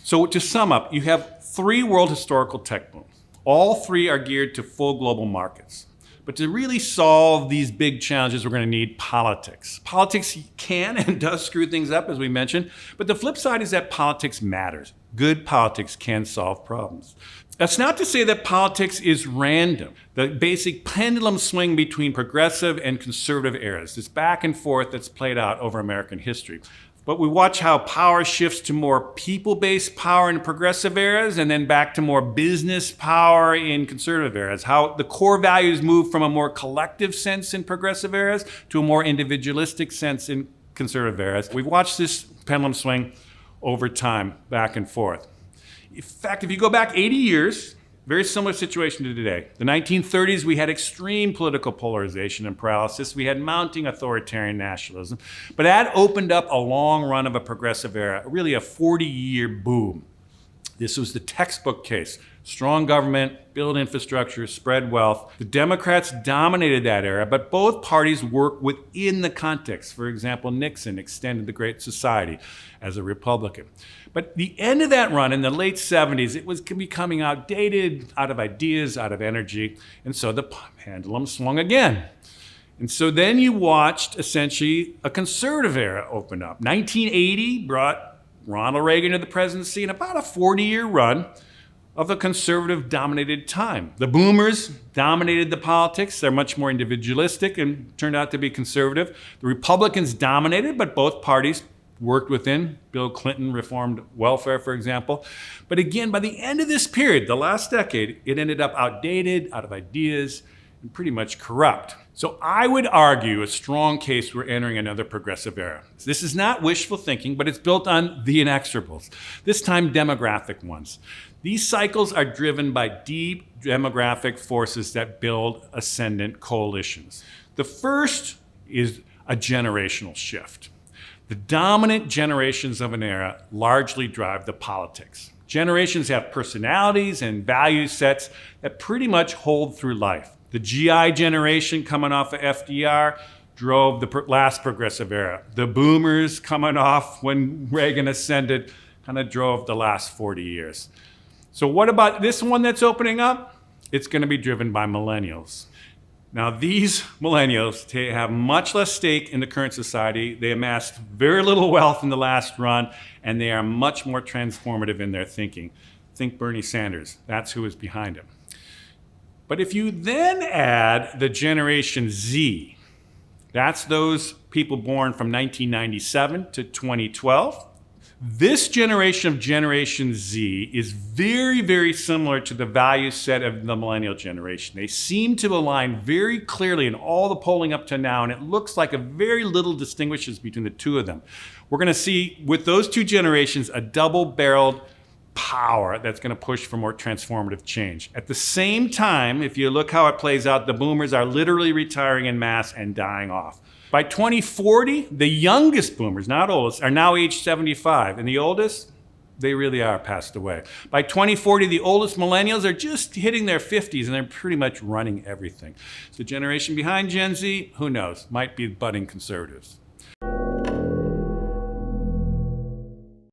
So to sum up, you have 3 world historical tech booms. All 3 are geared to full global markets. But to really solve these big challenges, we're going to need politics. Politics can and does screw things up, as we mentioned, but the flip side is that politics matters. Good politics can solve problems. That's not to say that politics is random. The basic pendulum swing between progressive and conservative eras, this back and forth that's played out over American history. But we watch how power shifts to more people-based power in progressive eras and then back to more business power in conservative eras. How the core values move from a more collective sense in progressive eras to a more individualistic sense in conservative eras. We've watched this pendulum swing over time, back and forth. In fact, if you go back 80 years, very similar situation to today. The 1930s, we had extreme political polarization and paralysis. We had mounting authoritarian nationalism. But that opened up a long run of a progressive era, really a 40-year boom. This was the textbook case. Strong government, build infrastructure, spread wealth. The Democrats dominated that era, but both parties worked within the context. For example, Nixon extended the Great Society as a Republican. But the end of that run in the late 70s, it was becoming outdated, out of ideas, out of energy. And so the pendulum swung again. And so then you watched essentially a conservative era open up. 1980 brought Ronald Reagan to the presidency and about a 40-year run of a conservative-dominated time. The boomers dominated the politics. They're much more individualistic and turned out to be conservative. The Republicans dominated, but both parties worked within. Bill Clinton reformed welfare, for example. But again, by the end of this period, the last decade, it ended up outdated, out of ideas, and pretty much corrupt. So I would argue a strong case we're entering another progressive era. This is not wishful thinking, but it's built on the inexorables, this time demographic ones. These cycles are driven by deep demographic forces that build ascendant coalitions. The first is a generational shift. The dominant generations of an era largely drive the politics. Generations have personalities and value sets that pretty much hold through life. The GI generation coming off of FDR drove the last progressive era. The boomers coming off when Reagan ascended kind of drove the last 40 years. So what about this one that's opening up? It's going to be driven by millennials. Now, these millennials have much less stake in the current society. They amassed very little wealth in the last run, and they are much more transformative in their thinking. Think Bernie Sanders. That's who is behind him. But if you then add the Generation Z, that's those people born from 1997 to 2012. This generation of Generation Z is very, very similar to the value set of the millennial generation. They seem to align very clearly in all the polling up to now, and it looks like a very little distinguishes between the two of them. We're going to see with those two generations a double-barreled power that's going to push for more transformative change. At the same time, if you look how it plays out, the boomers are literally retiring en masse and dying off. By 2040, the youngest boomers, not oldest, are now age 75, and the oldest, they really are passed away. By 2040, the oldest millennials are just hitting their 50s, and they're pretty much running everything. So the generation behind Gen Z, who knows, might be budding conservatives.